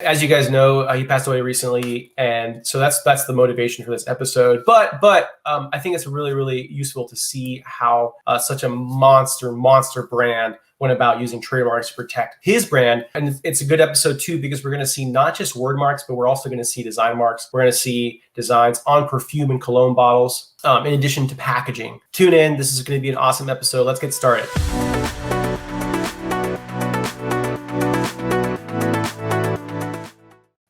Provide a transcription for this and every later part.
As you guys know, he passed away recently, and so that's the motivation for this episode. But I think it's really useful to see how such a monster brand went about using trademarks to protect his brand. And it's a good episode too, because we're going to see not just word marks, but we're also going to see design marks. We're going to see designs on perfume and cologne bottles, in addition to packaging. Tune in. This is going to be an awesome episode. Let's get started.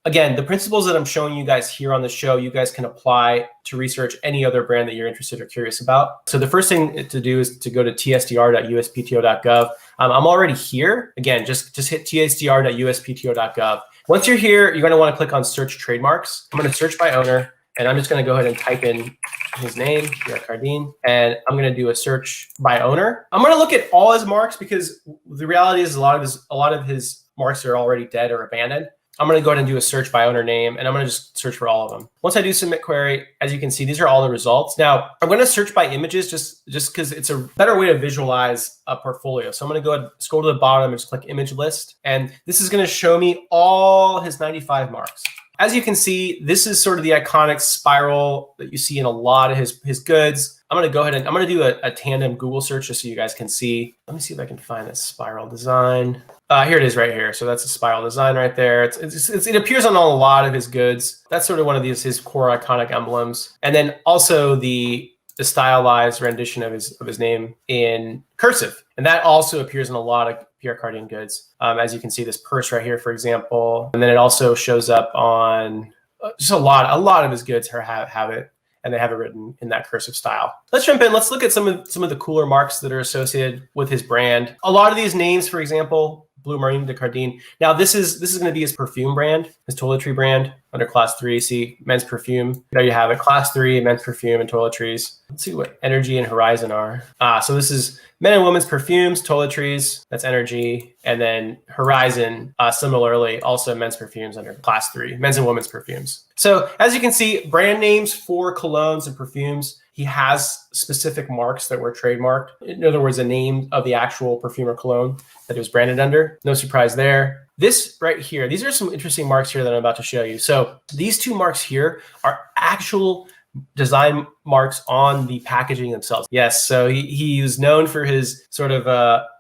Again, the principles that I'm showing you guys here on the show, you guys can apply to research any other brand that you're interested or curious about. So the first thing to do is to go to tsdr.uspto.gov. I'm already here. Again, just hit tsdr.uspto.gov. Once you're here, you're going to want to click on Search Trademarks. I'm going to search by owner, and I'm just going to go ahead and type in his name, Pierre Cardin, and I'm going to do a search by owner. I'm going to look at all his marks because the reality is a lot of his marks are already dead or abandoned. I'm going to go ahead and do a search by owner name, and I'm going to just search for all of them. Once I do submit query, as you can see, these are all the results. Now, I'm going to search by images just because it's a better way to visualize a portfolio. So I'm going to go ahead and scroll to the bottom and just click image list. And this is going to show me all his 95 marks. As you can see, this is sort of the iconic spiral that you see in a lot of his goods. I'm going to go ahead and I'm going to do a tandem Google search just so you guys can see. Let me see if I can find this spiral design. Here it is right here. So that's a spiral design right there. It appears on a lot of his goods. That's sort of one of his core iconic emblems. And then also the stylized rendition of his name in cursive. And that also appears in a lot of Pierre Cardin goods. As you can see, this purse right here, for example. And then it also shows up on just a lot of his goods have it. And they have it written in that cursive style. Let's jump in. Let's look at some of the cooler marks that are associated with his brand. A lot of these names, for example, Blue Marine de Cardin. Now this is going to be his perfume brand, his toiletry brand under class 3. See, men's perfume. There you have it. Class 3, men's perfume and toiletries. Let's see what Energy and Horizon are. So this is men and women's perfumes, toiletries. That's Energy. And then Horizon, similarly, also men's perfumes under class 3, men's and women's perfumes. So as you can see, brand names for colognes and perfumes, he has specific marks that were trademarked. In other words, a name of the actual perfume or cologne that it was branded under. No surprise there. This right here, these are some interesting marks here that I'm about to show you. So these two marks here are actual design marks on the packaging themselves. Yes, so he was known for his sort of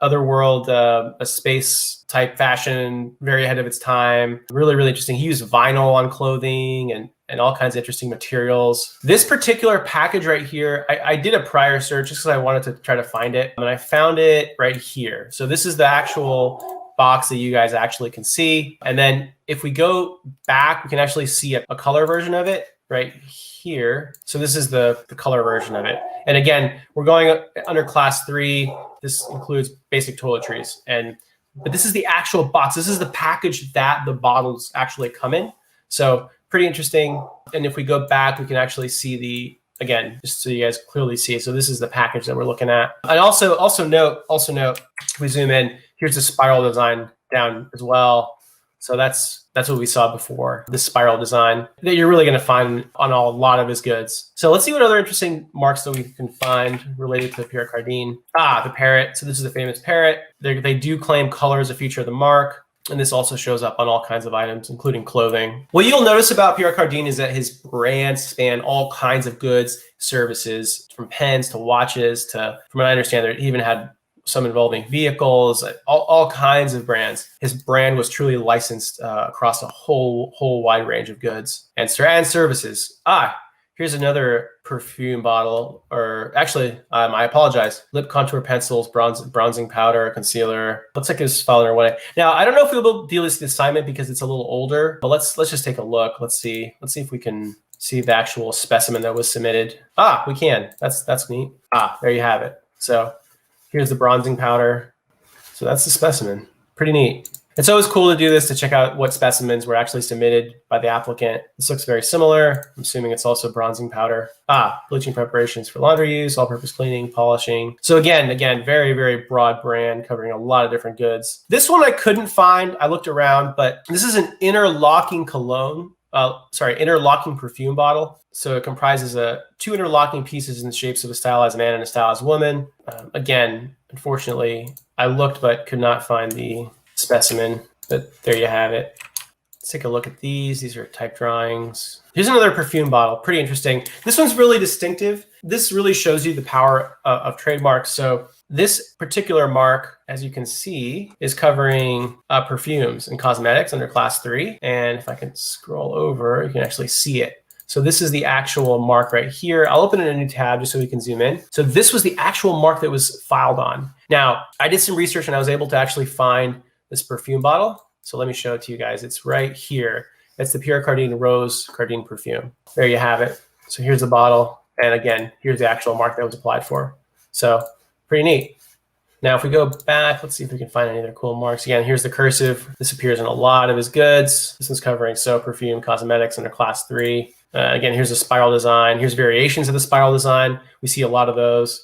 otherworld, a space type fashion, very ahead of its time. Really interesting. He used vinyl on clothing and all kinds of interesting materials. This particular package right here, I did a prior search just because I wanted to try to find it, and I found it right here. So this is the actual box that you guys actually can see. And then if we go back, we can actually see a color version of it right here. So this is the color version of it. And again, we're going under class 3. This includes basic toiletries. But this is the actual box. This is the package that the bottles actually come in. So pretty interesting. And if we go back, we can actually see again, just so you guys clearly see. So this is the package that we're looking at. And also note, if we zoom in, here's the spiral design down as well. So that's what we saw before, this spiral design that you're really going to find on a lot of his goods. So let's see what other interesting marks that we can find related to Pierre Cardin. The parrot. So this is the famous parrot. They do claim color as a feature of the mark. And this also shows up on all kinds of items, including clothing. What you'll notice about Pierre Cardin is that his brands span all kinds of goods, services, from pens to watches to, from what I understand, he even had some involving vehicles, all kinds of brands. His brand was truly licensed across a whole wide range of goods and services. Here's another perfume bottle, or actually, I apologize. Lip contour pencils, bronzing powder, concealer. Looks like it's falling away. Now, I don't know if we'll be able to deal with this assignment because it's a little older, but let's just take a look. Let's see if we can see the actual specimen that was submitted. We can. That's neat. There you have it. So here's the bronzing powder. So that's the specimen. Pretty neat. It's always cool to do this to check out what specimens were actually submitted by the applicant. This looks very similar. I'm assuming it's also bronzing powder. Bleaching preparations for laundry use, all-purpose cleaning, polishing. So again, very broad brand covering a lot of different goods. This one I couldn't find. I looked around, but this is an interlocking cologne. Interlocking perfume bottle. So it comprises two interlocking pieces in the shapes of a stylized man and a stylized woman. Again, unfortunately, I looked but could not find the specimen, but there you have it. Let's take a look at these. These are type drawings. Here's another perfume bottle. Pretty interesting. This one's really distinctive. This really shows you the power of trademarks. So this particular mark, as you can see, is covering perfumes and cosmetics under class 3. And if I can scroll over, you can actually see it. So this is the actual mark right here. I'll open it in a new tab just so we can zoom in. So this was the actual mark that was filed on. Now, I did some research and I was able to actually find this perfume bottle. So let me show it to you guys. It's right here. It's the Pierre Cardin Rose Cardin perfume. There you have it. So here's the bottle. And again, here's the actual mark that was applied for. So pretty neat. Now, if we go back, let's see if we can find any other cool marks. Again, here's the cursive. This appears in a lot of his goods. This one's covering soap, perfume, cosmetics under class 3. Again, here's a spiral design. Here's variations of the spiral design. We see a lot of those.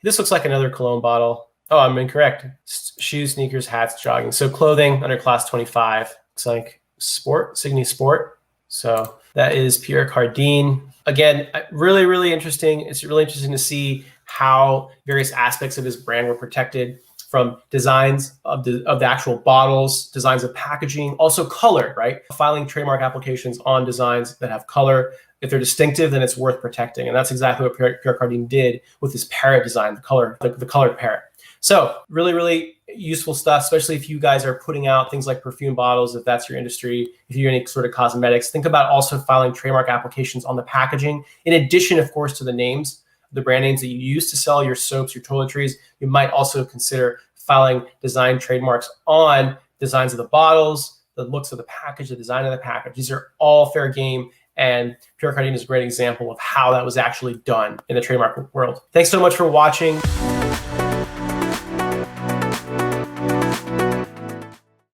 This looks like another cologne bottle. Oh, I'm incorrect. Shoes, sneakers, hats, jogging. So clothing under class 25. Looks like sport, Signy Sport. So that is Pierre Cardin. Again, really, really interesting. It's really interesting to see how various aspects of his brand were protected, from designs of the actual bottles, designs of packaging, also color, right? Filing trademark applications on designs that have color. If they're distinctive, then it's worth protecting. And that's exactly what Pierre Cardin did with his parrot design, the colored parrot. So really, really useful stuff, especially if you guys are putting out things like perfume bottles, if that's your industry, if you're any sort of cosmetics. Think about also filing trademark applications on the packaging. In addition, of course, to the names, the brand names that you use to sell your soaps, your toiletries, you might also consider filing design trademarks on designs of the bottles, the looks of the package, the design of the package. These are all fair game. And Pierre Cardin is a great example of how that was actually done in the trademark world. Thanks so much for watching.